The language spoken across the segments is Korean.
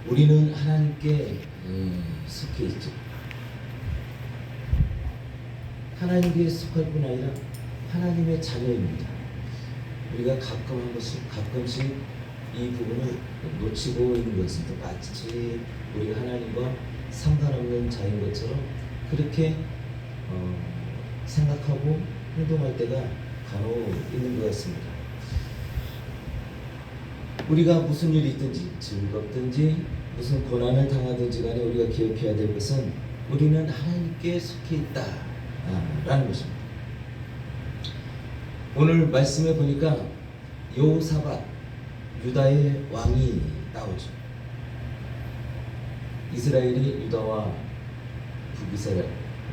우리는 하나님께 속해 있죠. 하나님께 속할 뿐 아니라 하나님의 자녀입니다. 우리가 가끔씩 이 부분을 놓치고 있는 것은 마치 우리가 하나님과 상관없는 자인 것처럼 그렇게 생각하고 행동할 때가 간혹 있는 것 같습니다. 우리가 무슨 일이 있든지 즐겁든지 무슨 고난을 당하든지 간에 우리가 기억해야 될 것은 우리는 하나님께 속해 있다 라는 것입니다. 오늘 말씀에 보니까 여호사밧 유다의 왕이 나오죠. 이스라엘이 유다와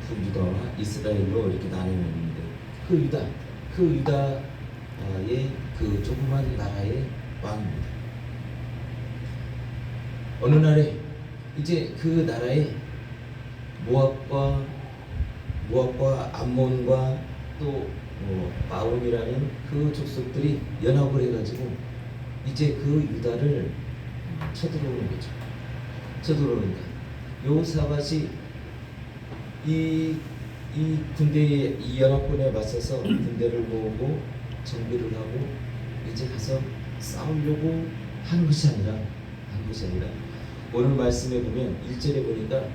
북유다와 이스라엘로 이렇게 나뉘는데 그 유다의 그 조그만 나라의 왕입니다. 어느 날에 이제 그 나라에 모압과 암몬과 또 마온이라는 그 족속들이 연합을 해가지고 이제 그 유다를 쳐들어오는 거죠. 쳐들어오니까 여호사밧이 이 군대에 이 연합군에 맞서서 군대를 모으고 정비를 하고 이제 가서 싸우려고 한 것이 아니라 오늘 말씀에 보면 1절에 보니까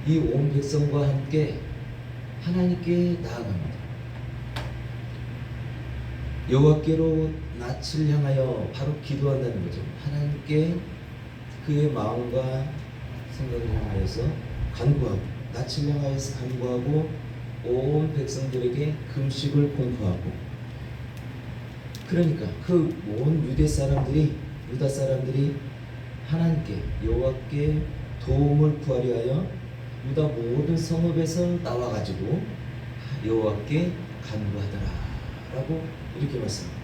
이 온 백성과 함께 하나님께 나아갑니다. 여호와께로 낯을 향하여 바로 기도한다는 거죠. 하나님께 그의 마음과 생각을 향하여서 간구하고 낯을 향하여서 간구하고 온 백성들에게 금식을 공포하고 그러니까 그 온 유다 사람들이 하나님께 여호와께 도움을 구하려 하여 유다 모든 성읍에서 나와가지고 여호와께 간구하더라라고 이렇게 말씀합니다.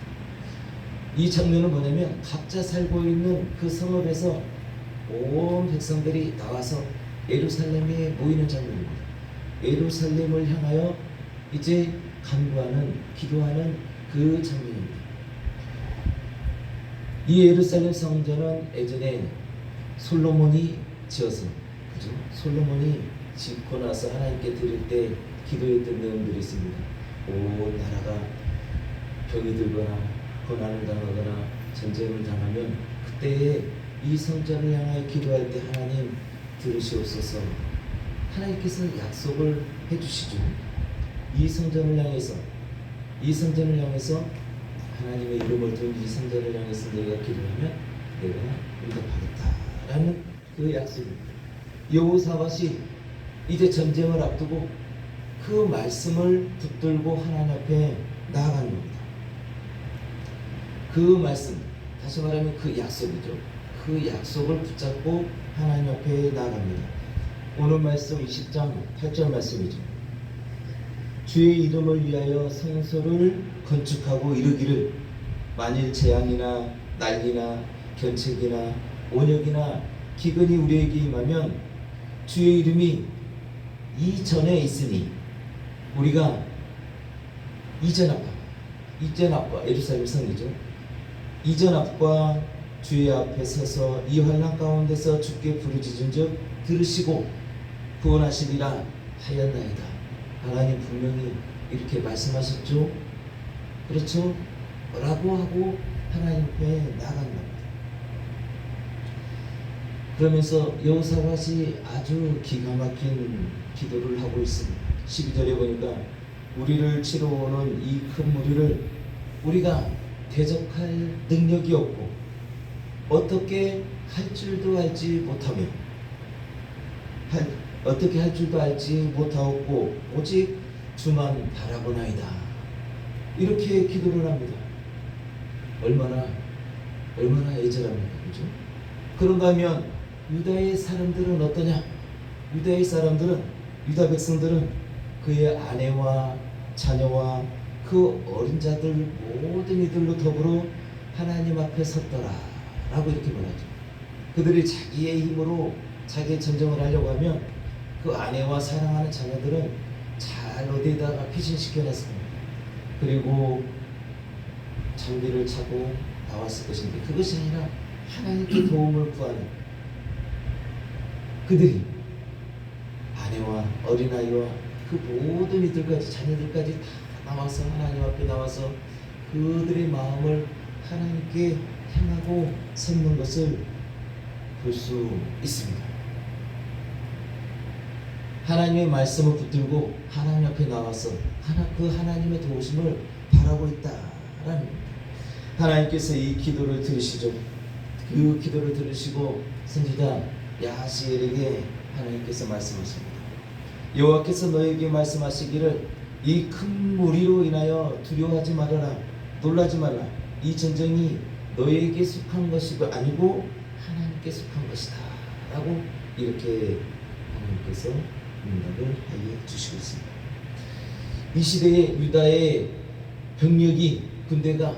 이 장면은 뭐냐면 각자 살고 있는 그 성읍에서 온 백성들이 나와서 예루살렘에 모이는 장면입니다. 예루살렘을 향하여 이제 간구하는 기도하는 그 장면입니다. 이 예루살렘 성전은 예전에 솔로몬이 지어서 그죠? 솔로몬이 짓고 나서 하나님께 드릴 때 기도했던 내용들이 있습니다. 온 나라가 병이 들거나 고난을 당하거나 전쟁을 당하면 그때에 이 성전을 향하여 기도할 때 하나님 들으시옵소서. 하나님께서 약속을 해주시죠. 이 성전을 향해서 하나님의 이름을 둔 이 성전을 향해서 내가 기도하면 내가 응답하겠다라는 그 약속입니다. 여호사밧이 이제 전쟁을 앞두고 그 말씀을 붙들고 하나님 앞에 나아간 겁니다. 그 말씀, 다시 말하면 그 약속이죠. 그 약속을 붙잡고 하나님 앞에 나아갑니다. 오늘 말씀 20장 8절 말씀이죠. 주의 이름을 위하여 성소를 건축하고 이르기를 만일 재앙이나 난리나 견책이나 온역이나 기근이 우리에게 임하면 주의 이름이 이전에 있으니 우리가 이전 앞과 예루살렘 성이죠. 이전 앞과 주의 앞에 서서 이 환난 가운데서 주께 부르짖은즉 들으시고 구원하시리라 하였나이다. 하나님 분명히 이렇게 말씀하셨죠. 그렇죠? 라고 하고 하나님 앞에 나간 겁니다. 그러면서 여호사밧이 아주 기가 막힌 기도를 하고 있습니다. 12절에 보니까 우리를 치러 오는 이 큰 무리를 우리가 대적할 능력이 없고 어떻게 할 줄도 알지 못하며 어떻게 할 줄도 알지 못하고 오직 주만 바라보나이다. 이렇게 기도를 합니다. 얼마나 애절합니까, 그죠? 그런가 하면 유다의 사람들은 어떠냐? 유다 백성들은 그의 아내와 자녀와 그 어린 자들 모든 이들로 더불어 하나님 앞에 섰더라 라고 이렇게 말하죠. 그들이 자기의 힘으로 자기의 전쟁을 하려고 하면 그 아내와 사랑하는 자녀들은 잘 어디에다가 피신시켜놨습니다. 그리고 장비를 차고 나왔을 것인데 그것이 아니라 하나님께 도움을 구하는 그들이 아내와 어린아이와 그 모든 이들까지 자녀들까지 다 나와서 하나님 앞에 나와서 그들의 마음을 하나님께 향하고 섰는 것을 볼 수 있습니다. 하나님의 말씀을 붙들고 하나님 앞에 나와서 그 하나님의 도우심을 바라고 있다라는 하나님께서 이 기도를 들으시죠. 그 기도를 들으시고 선지자 야하시엘에게 하나님께서 말씀하십니다. 여호와께서 너에게 말씀하시기를 이 큰 무리로 인하여 두려워하지 말아라. 놀라지 말라. 이 전쟁이 너에게 속한 것이 아니고 하나님께 속한 것이다 라고 이렇게 하나님께서 응답을 하여 주시고 있습니다. 이 시대에 유다의 병력이 군대가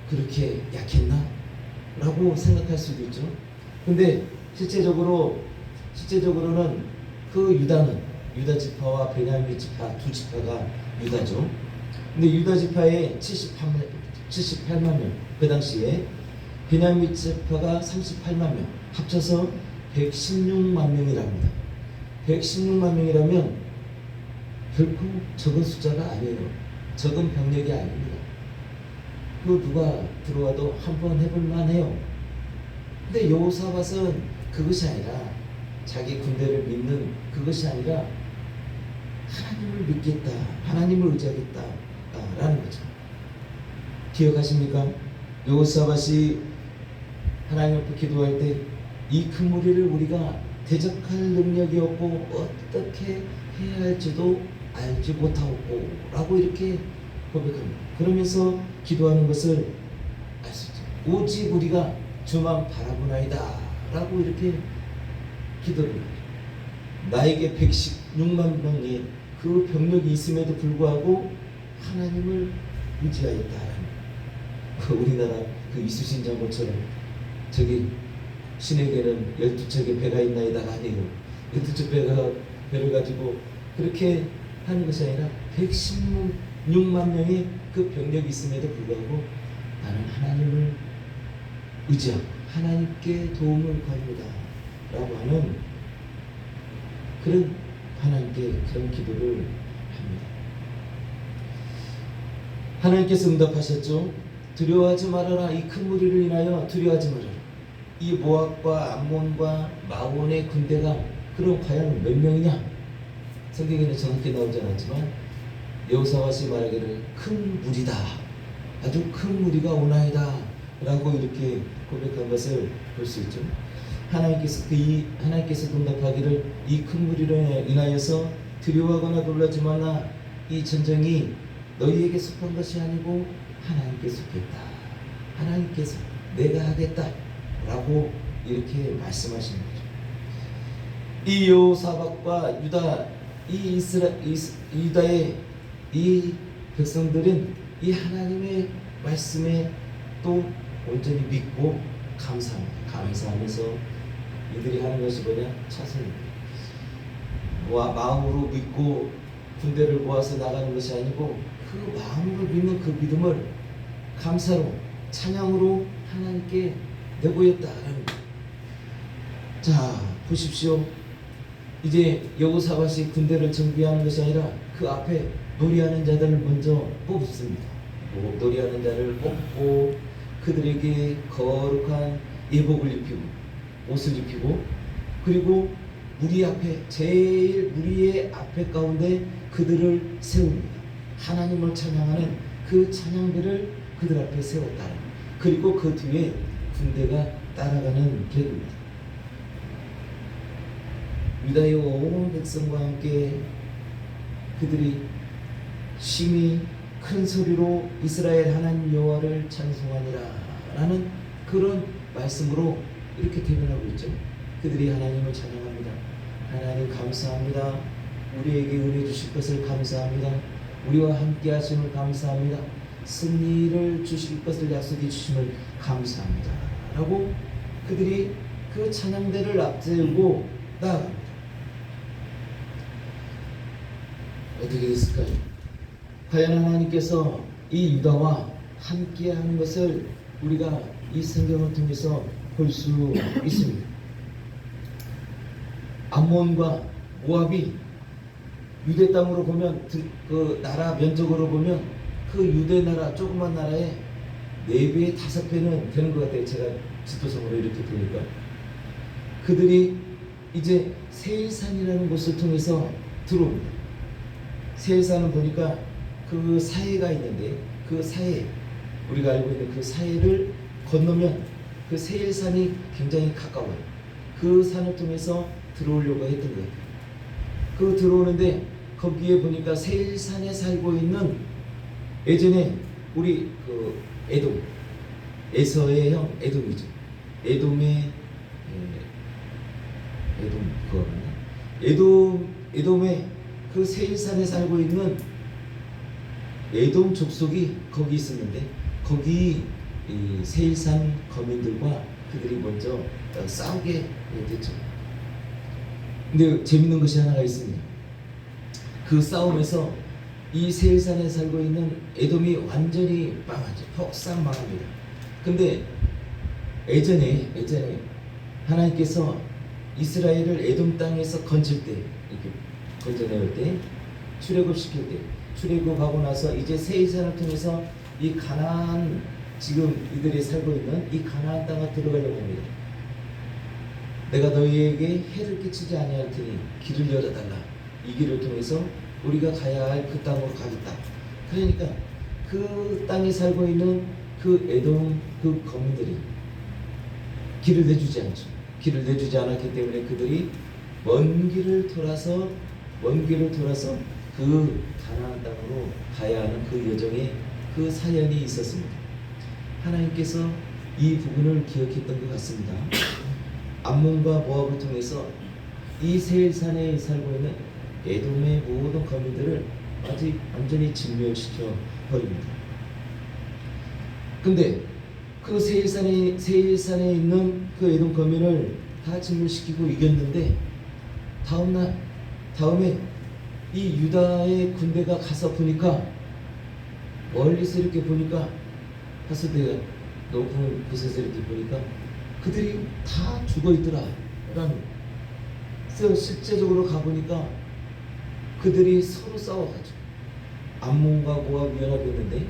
그렇게 약했나? 라고 생각할 수도 있죠. 근데 실제적으로는 그 유다 지파와 베냐민 지파 두 지파가 유다죠. 근데 유다 지파에 78만 명, 그 당시에 베냐민 지파가 38만 명, 합쳐서 116만 명이랍니다. 116만 명이라면 결코 적은 숫자가 아니에요. 적은 병력이 아닙니다. 그 누가 들어와도 한번 해볼 만해요. 근데 여호사밧은 그것이 아니라 자기 군대를 믿는 그것이 아니라 하나님을 믿겠다, 하나님을 의지하겠다 라는 거죠. 기억하십니까? 여호사밧이 하나님 앞에 기도할 때 이 큰 무리를 우리가 대적할 능력이 없고 어떻게 해야 할지도 알지 못하고 라고 이렇게 고백합니다. 그러면서 기도하는 것을 알 수 있죠. 오직 우리가 주만 바라보나이다 라고 이렇게 기도를 합니다. 나에게 116만 명의 그 병력이 있음에도 불구하고 하나님을 의지하였다라는 그 우리나라 그 이순신 장군처럼 저기 신에게는 12척의 배가 있나이다가 아니에요. 12척 배를 가지고 그렇게 하는 것이 아니라 116만 명의 그 병력이 있음에도 불구하고 나는 하나님을 의지하고 하나님께 도움을 구합니다 라고 하는 그런 하나님께 그런 기도를 합니다. 하나님께서 응답하셨죠. 두려워하지 말아라. 이 큰 무리를 인하여 두려워하지 말아라. 이 모압과 암몬과 마온의 군대가 그럼 과연 몇 명이냐? 성경에는 정확히 나오지 않았지만 여호사밧이 말하기를 큰 무리다. 아주 큰 무리가 오나이다 라고 이렇게 고백한 것을 볼 수 있죠. 하나님께서 응답하기를 이 큰 무리로 인하여서 두려워하거나 놀라지 말라. 이 전쟁이 너희에게 속한 것이 아니고 하나님께 속했다. 하나님께서 내가 하겠다 라고 이렇게 말씀하시는 거죠. 이 여호사밧과 유다의 이 백성들은 이 하나님의 말씀에 또 온전히 믿고 감사하면서 이들이 하는 것이 뭐냐? 차선입니다. 마음으로 믿고 군대를 모아서 나가는 것이 아니고 그 마음으로 믿는 그 믿음을 감사로 찬양으로 하나님께 내보였다라는 거예요. 자, 보십시오. 이제 여호사밧이 군대를 정비하는 것이 아니라 그 앞에 노래하는 자들을 먼저 뽑습니다. 노래하는 자를 뽑고 그들에게 거룩한 예복을 입히고 옷을 입히고 그리고 무리의 앞에 가운데 그들을 세웁니다. 하나님을 찬양하는 그 찬양들을 그들 앞에 세웠다. 그리고 그 뒤에 군대가 따라가는 격입니다. 유다의 온 백성과 함께 그들이 심히 큰 소리로 이스라엘 하나님 여호와를 찬송하니라 라는 그런 말씀으로 이렇게 대변하고 있죠. 그들이 하나님을 찬양합니다. 하나님 감사합니다. 우리에게 은혜 주실 것을 감사합니다. 우리와 함께 하심을 감사합니다. 승리를 주실 것을 약속해 주심을 감사합니다 라고 그들이 그 찬양대를 앞세우고 나아갑니다. 어떻게 됐을까요? 과연 하나님께서 이 유다와 함께 하는 것을 우리가 이 성경을 통해서 볼 수 있습니다. 암몬과 모압이 유대 땅으로 보면 그 나라 면적으로 보면 그 유대 나라 조그만 나라의 4배, 5배는 되는 것 같아요. 제가 지도상으로 이렇게 보니까 그들이 이제 세일산이라는 곳을 통해서 들어옵니다. 세일산은 보니까 그 사해가 있는데 그 사해, 우리가 알고 있는 그 사해를 건너면 그 세일산이 굉장히 가까워요. 그 산을 통해서 들어오려고 했던 것 같아요. 그 들어오는데 거기에 보니까 세일산에 살고 있는 예전에 우리 그 에돔, 에서의 형 에돔이죠. 에돔의 에돔 그거 맞나? 에돔의 그 세일산에 살고 있는 에돔 족속이 거기 있었는데 거기 이 세일산 거민들과 그들이 먼저 싸우게 됐죠. 근데 재밌는 것이 하나가 있습니다. 그 싸움에서 이 세일산에 살고 있는 에돔이 완전히 망하죠. 폭삭 망합니다. 근데 예전에 하나님께서 이스라엘을 에돔 땅에서 건질 때, 이렇게 건져내올 때, 출애굽시킬 때, 출애굽하고 나서 이제 세일산을 통해서 이 가나안, 지금 이들이 살고 있는 이 가나안 땅에 들어가려고 합니다. 내가 너희에게 해를 끼치지 아니할 테니 길을 열어달라. 이 길을 통해서 우리가 가야 할 그 땅으로 가겠다. 그러니까 그 땅에 살고 있는 그 에돔 그 거민들이 길을 내주지 않죠. 길을 내주지 않았기 때문에 그들이 먼 길을 돌아서 그 가나안 땅으로 가야 하는 그 여정에 그 사연이 있었습니다. 하나님께서 이 부분을 기억했던 것 같습니다. 암몬과 모압을 통해서 이 세일산에 살고 있는 에돔의 모든 거민들을 아직 완전히 진멸시켜 버립니다. 근데 그 세일산에 있는 그 에돔 거민을 다 진멸시키고 이겼는데 다음에 이 유다의 군대가 가서 보니까 멀리서 이렇게 보니까 가서대가 높은 곳에서 이렇게 보니까 그들이 다 죽어 있더라. 그래서 실제적으로 가보니까 그들이 서로 싸워가지고 암몬과 모압이 연합했는데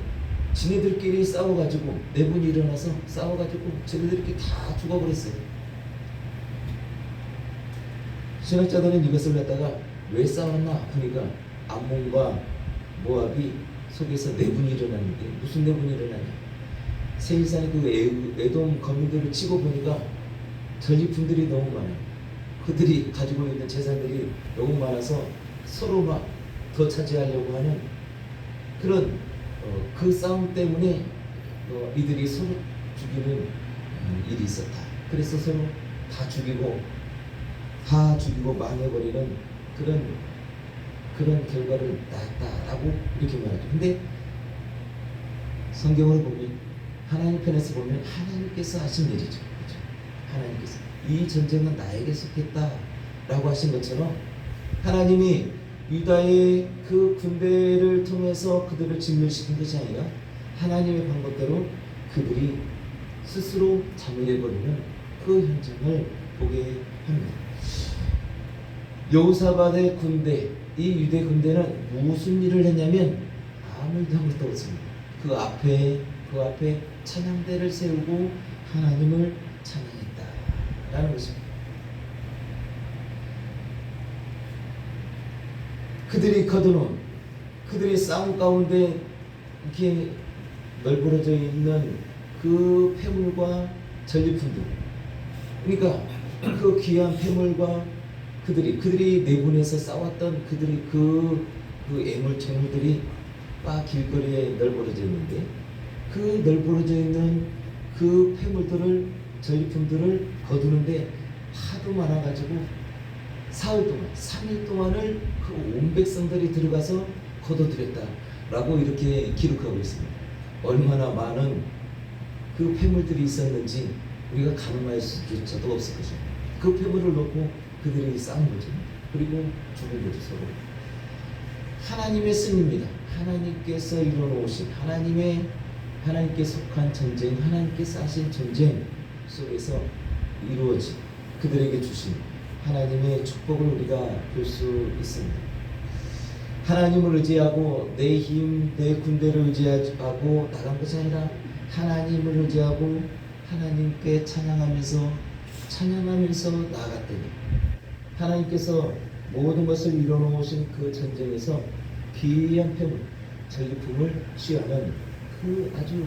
지네들끼리 싸워가지고 내분이 일어나서 싸워가지고 쟤네들끼리 다 죽어버렸어요. 신학자들은 이것을 갖다가 왜 싸웠나 보니까 암몬과 모압이 속에서 내분이 일어났는데 무슨 내분이 일어나냐? 세일산의 그 에돔 거민들을 치고 보니까 전리품들이 너무 많아요. 그들이 가지고 있는 재산들이 너무 많아서 서로 막 더 차지하려고 하는 그런 그 싸움 때문에 이들이 서로 죽이는 일이 있었다. 그래서 서로 다 죽이고 망해버리는 그런 결과를 낳았다라고 이렇게 말하죠. 근데 성경을 보면 하나님 편에서 보면 하나님께서 하신 일이죠. 그렇죠? 하나님께서 이 전쟁은 나에게 속했다라고 하신 것처럼 하나님이 유다의 그 군대를 통해서 그들을 진멸시킨 것이 아니라 하나님의 방법대로 그들이 스스로 자멸해버리는 그 현장을 보게 합니다. 여호사밧의 군대, 이 유대 군대는 무슨 일을 했냐면 아무 일도 한 것도 없습니다. 그 앞에 찬양대를 세우고 하나님을 찬양했다라는 것입니다. 그들이 거두는 그들이 싸움 가운데 이렇게 널브러져 있는 그 폐물과 전리품들, 그러니까 그 귀한 폐물과 그들이 내분에서 싸웠던 그들이 그 애물체물들이 막 길거리에 널브러져 있는데 그 널브러져 있는 그 폐물들을 전리품들을 거두는데 하도 많아가지고 사흘 동안 3일 동안을 그 온 백성들이 들어가서 거둬들였다라고 이렇게 기록하고 있습니다. 얼마나 많은 그 폐물들이 있었는지 우리가 가늠할 수조차도 없을 것입니다. 그 폐물을 놓고 그들이 싸운 거죠. 그리고 죽은 거죠, 서로. 하나님의 승리입니다. 하나님께서 이뤄놓으신 하나님께 속한 전쟁, 하나님께서 하신 전쟁 속에서 이루어진 그들에게 주신 하나님의 축복을 우리가 볼 수 있습니다. 하나님을 의지하고 내 힘, 내 군대를 의지하고 나간 것이 아니라 하나님을 의지하고 하나님께 찬양하면서 나아갔더니 하나님께서 모든 것을 이뤄놓으신 그 전쟁에서 귀한 패물, 전리품을 취하는 그 아주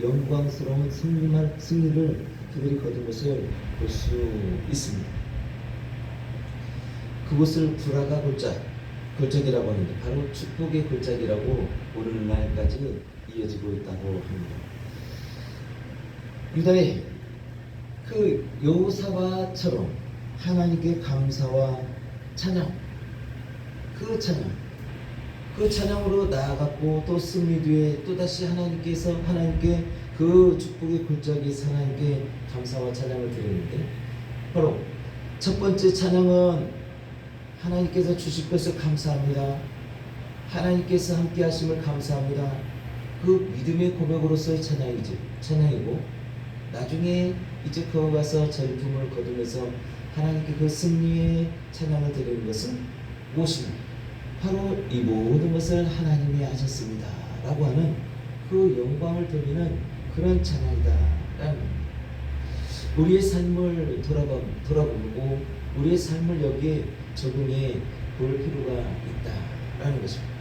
영광스러운 승리를 그들이 거둔 것을 볼 수 있습니다. 그곳을 브라가 골짜기라고 하는데 바로 축복의 골짜기라고 오늘날까지 이어지고 있다고 합니다. 유다의 그 여호사밧처럼 하나님께 감사와 찬양, 그 찬양으로 나아갔고 또 승리 뒤에 또다시 하나님께 그 축복의 골짜기에서 하나님께 감사와 찬양을 드리는데, 바로 첫 번째 찬양은 하나님께서 주실 것을 감사합니다. 하나님께서 함께 하심을 감사합니다. 그 믿음의 고백으로서의 찬양이고, 나중에 이제 거기 가서 전리품을 거두면서 하나님께 그 승리의 찬양을 드리는 것은 무엇이냐? 바로 이 모든 것을 하나님이 하셨습니다 라고 하는 그 영광을 돌리는 그런 찬양이다 라는 겁니다. 우리의 삶을 돌아보고 우리의 삶을 여기에 적용해 볼 필요가 있다라는 것입니다.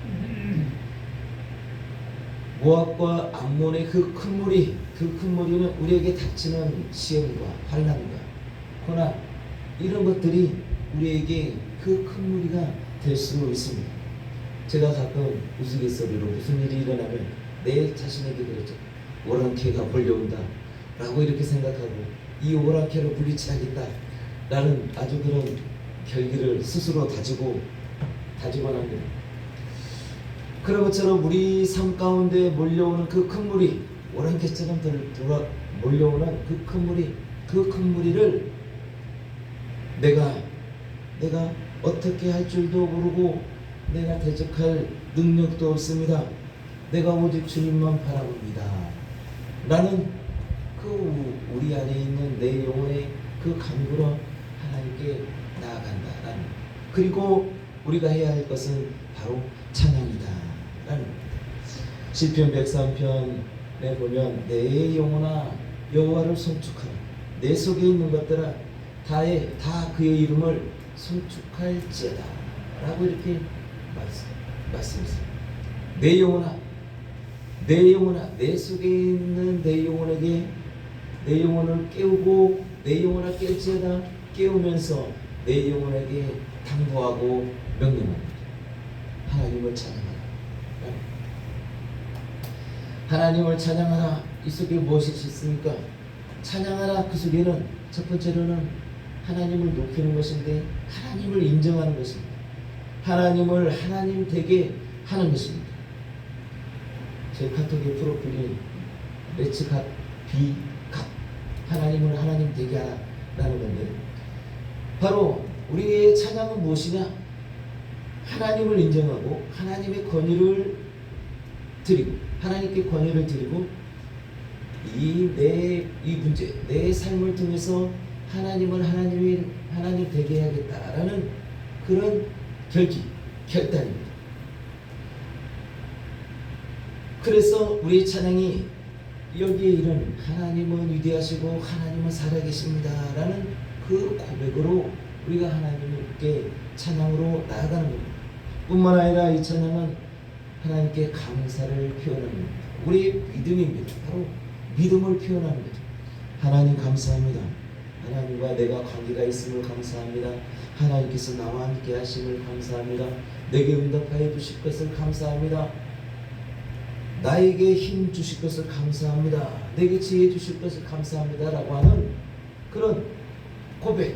모압과 암몬의 그 큰 무리는 우리에게 닥치는 시험과 환난과 고난, 이런 것들이 우리에게 그 큰 무리가 될 수 있습니다. 제가 가끔 우스갯소리로 무슨 일이 일어나면 내 자신에게 그랬죠. 오랑캐가 몰려온다 라고 이렇게 생각하고 이 오랑캐를 물리치하겠다 라는 아주 그런 결기를 스스로 다지곤 합니다. 그런 것처럼 우리 삶 가운데 몰려오는 그 큰 무리, 오랑캐처럼 몰려오는 그 큰 무리를 내가 어떻게 할 줄도 모르고 내가 대적할 능력도 없습니다. 내가 오직 주님만 바라봅니다 라는 그 우리 안에 있는 내 영혼의 그 간구로 하나님께 나아간다라는, 그리고 우리가 해야 할 것은 바로 찬양이다 라는 겁니다. 시편 103편에 보면 내 영혼아 여호와를 송축하라, 내 속에 있는 것들아 다 그의 이름을 송축할지어다 라고 이렇게 말씀했습니다. 내 영혼아, 내 속에 있는 내 영혼에게 내 영혼을 깨우고 내 영혼을 깰지어다, 깨우면서 내 영혼에게 당부하고 명령합니다. 하나님을 찬양하라. 하나님을 찬양하라. 이 속에 무엇이 있습니까? 찬양하라. 그 속에는 첫 번째로는 하나님을 높이는 것인데 하나님을 인정하는 것입니다. 하나님을 하나님 되게 하는 것입니다. 제 카톡의 프로필이 레츠 갓 비 갓, 하나님을 하나님 되게 하라는 건데, 바로 우리의 찬양은 무엇이냐? 하나님을 인정하고 하나님의 권위를 드리고, 하나님께 권위를 드리고, 이 문제, 내 삶을 통해서 하나님을 하나님 되게 해야겠다라는 그런 결단입니다. 그래서 우리의 찬양이 여기에 이런 하나님은 위대하시고 하나님은 살아계십니다 라는 그 고백으로 우리가 하나님께 찬양으로 나아가는 겁니다. 뿐만 아니라 이 찬양은 하나님께 감사를 표현하는 겁니다. 우리의 믿음입니다. 바로 믿음을 표현하는 거죠. 하나님 감사합니다. 하나님과 내가 관계가 있음을 감사합니다. 하나님께서 나와 함께 하심을 감사합니다. 내게 응답하여 주실 것을 감사합니다. 나에게 힘 주실 것을 감사합니다. 내게 지혜 주실 것을 감사합니다 라고 하는 그런 고백,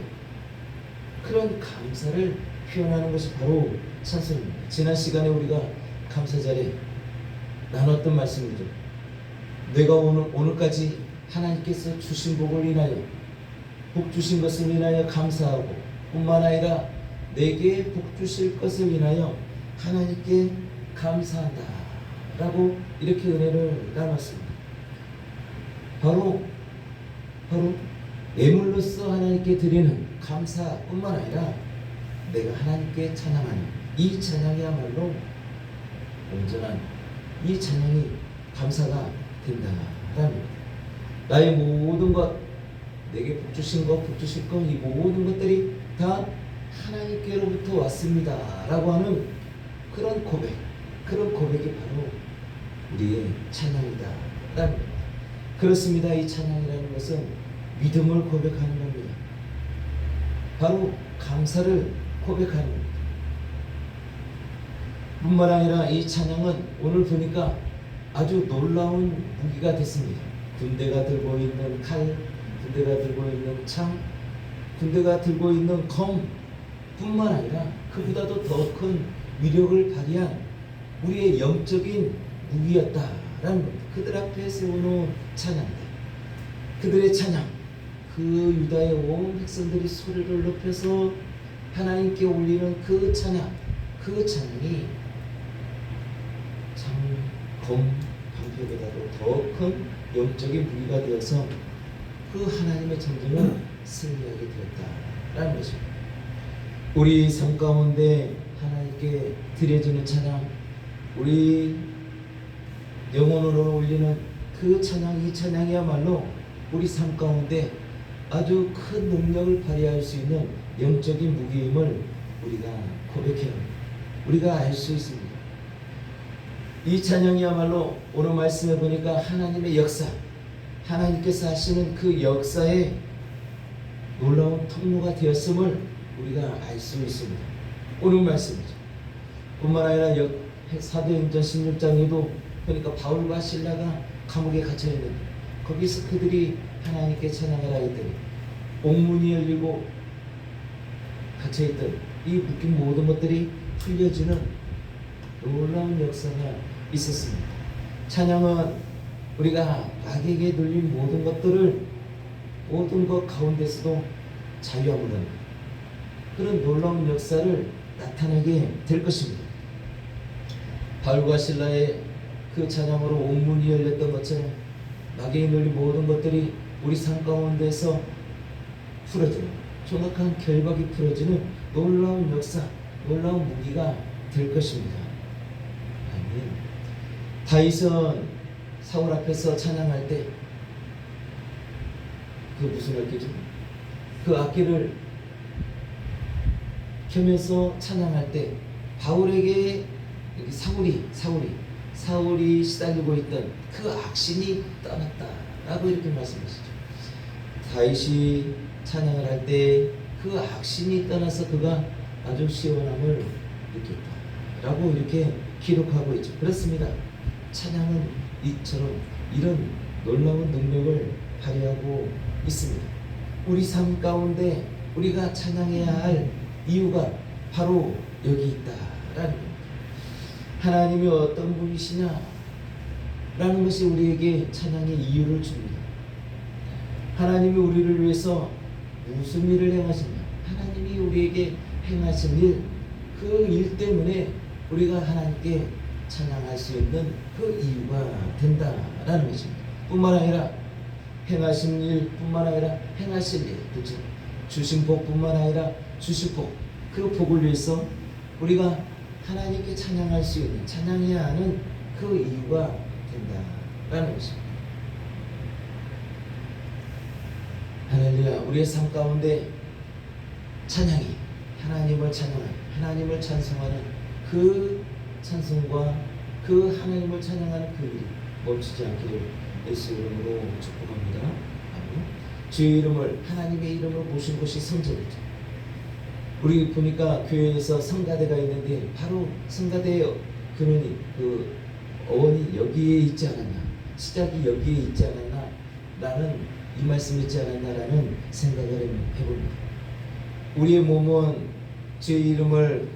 그런 감사를 표현하는 것이 바로 찬송입니다. 지난 시간에 우리가 감사절에 나눴던 말씀이죠. 내가 오늘까지 하나님께서 주신 복을 인하여, 복 주신 것을 인하여 감사하고, 뿐만 아니라 내게 복 주실 것을 인하여 하나님께 감사한다 라고 이렇게 은혜를 나눴습니다. 바로 예물로서 하나님께 드리는 감사뿐만 아니라 내가 하나님께 찬양하는 이 찬양이야말로 온전한 이 찬양이 감사가 된다라는 나의 모든 것, 내게 복 주신 것, 복 주실 것, 이 모든 것들이 다 하나님께로부터 왔습니다 라고 하는 그런 고백, 그런 고백이 바로 우리의 찬양이다 라는 겁니다. 그렇습니다. 이 찬양이라는 것은 믿음을 고백하는 겁니다. 바로 감사를 고백하는 겁니다. 뿐만 아니라 이 찬양은 오늘 보니까 아주 놀라운 무기가 됐습니다. 군대가 들고 있는 칼, 군대가 들고 있는 창, 군대가 들고 있는 검 뿐만 아니라 그보다도 더 큰 위력을 발휘한 우리의 영적인 무기였다라는 겁니다. 그들 앞에 세워놓은 찬양이다. 그들의 찬양, 그 유다의 온 백성들이 소리를 높여서 하나님께 올리는 그 찬양, 그 찬양이 참 검, 방패보다도 더 큰 영적인 무기가 되어서 그 하나님의 전쟁을 승리하게 되었다라는 것입니다. 우리 삶 가운데 하나님께 드려지는 찬양, 우리 영혼으로 올리는 그 찬양, 이 찬양이야말로 우리 삶 가운데 아주 큰 능력을 발휘할 수 있는 영적인 무기임을 우리가 고백해요. 우리가 알 수 있습니다. 이 찬양이야말로 오늘 말씀해 보니까 하나님의 역사, 하나님께서 하시는 그 역사의 놀라운 통로가 되었음을 우리가 알 수 있습니다. 오늘 말씀이죠. 뿐만 아니라 사도행전 16장에도 보니까 바울과 실라가 감옥에 갇혀 있는데 거기서 그들이 하나님께 찬양을 하였더니 옥문이 열리고 갇혀있던 이 묶인 모든 것들이 풀려지는 놀라운 역사가 있었습니다. 찬양은 우리가 악에게 눌린 모든 것들을 모든 것 가운데서도 자유함을 하는 그런 놀라운 역사를 나타내게 될 것입니다. 바울과 실라의 그 찬양으로 옥문이 열렸던 것처럼 악에 눌린 모든 것들이 우리 삶 가운데서 풀어지는 정확한 결박이 풀어지는 놀라운 역사, 놀라운 무기가 될 것입니다. 아멘. 다윗은 사울 앞에서 찬양할 때 그 무슨 악기죠? 그 악기를 켜면서 찬양할 때 바울에게 사울이 시달리고 있던 그 악신이 떠났다라고 이렇게 말씀하시죠. 다윗이 찬양을 할 때 그 악신이 떠나서 그가 아주 시원함을 느꼈다라고 이렇게 기록하고 있죠. 그렇습니다. 찬양은 이처럼 이런 놀라운 능력을 발휘하고 있습니다. 우리 삶 가운데 우리가 찬양해야 할 이유가 바로 여기 있다라는 겁니다. 하나님이 어떤 분이시냐 라는 것이 우리에게 찬양의 이유를 줍니다. 하나님이 우리를 위해서 무슨 일을 행하시냐, 하나님이 우리에게 행하신 일, 그 일 때문에 우리가 하나님께 찬양할 수 있는 그 이유가 된다라는 것입니다. 뿐만 아니라 행하신 일 뿐만 아니라 행하실 일, 그렇죠? 주신 복뿐만 아니라 주실 복, 그 복을 위해서 우리가 하나님께 찬양할 수 있는, 찬양해야 하는 그 이유가 된다라는 것입니다. 할렐루야. 우리의 삶 가운데 찬양이 하나님을 찬양하는, 하나님을 찬송하는 그 찬송과 그 하나님을 찬양하는 그 일이 멈추지 않기를 예수 이름으로 축복합니다. 아멘. 주의 이름을, 하나님의 이름을 모신 곳이 성전이죠. 우리 보니까 교회에서 성가대가 있는데 바로 성가대의 근원이, 그 어원이 여기에 있지 않았나, 시작이 여기에 있지 않았나 라는, 이 말씀이 있지 않았나라는 생각을 해봅니다. 우리의 몸은 주의 이름을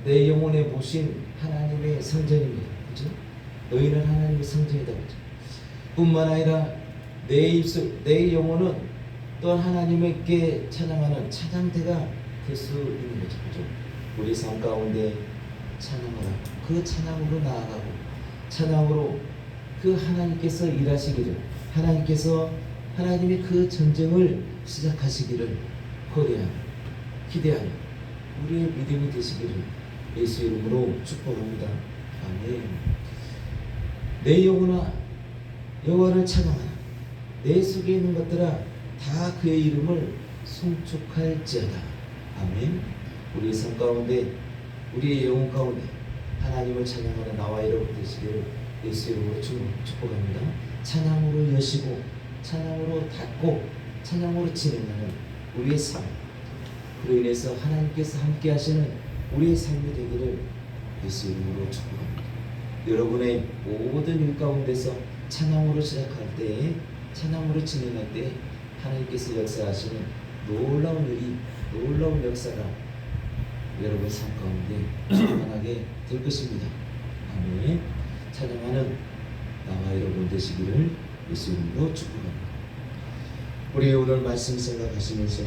내 영혼에 모신 하나님의 성전입니다. 그렇죠? 너희는 하나님의 성전이다. 그렇죠? 뿐만 아니라 내 입술, 내 영혼은 또한 하나님께 찬양하는 찬양대가 될 수 있는 거죠. 그렇죠? 우리 삶 가운데 찬양하라. 그 찬양으로 나아가고 찬양으로 그 하나님께서 일하시기를, 하나님께서 하나님이 그 전쟁을 시작하시기를 거대하며 기대하며 우리의 믿음이 되시기를 예수 이름으로 축복합니다. 아멘. 내 영혼아 여호와를 찬양하라. 내 속에 있는 것들아 다 그의 이름을 송축할지어다. 아멘. 우리의 삶 가운데 우리의 영혼 가운데 하나님을 찬양하는 나와 여러분 되시기를 예수 이름으로 축복합니다. 찬양으로 여시고 찬양으로 닫고 찬양으로 진행하는 우리의 삶, 그로 인해서 하나님께서 함께 하시는 우리의 삶이 되기를 예수 이름으로 축복합니다. 여러분의 모든 일 가운데서 찬양으로 시작할 때, 찬양으로 진행할 때 하나님께서 역사하시는 놀라운 일이, 놀라운 역사가 여러분의 삶 가운데 충만하게 될 것입니다. 아멘. 찬양하는 나와 여러분 되시기를 예수 이름으로 축복합니다. 우리 오늘 말씀 생각하시면서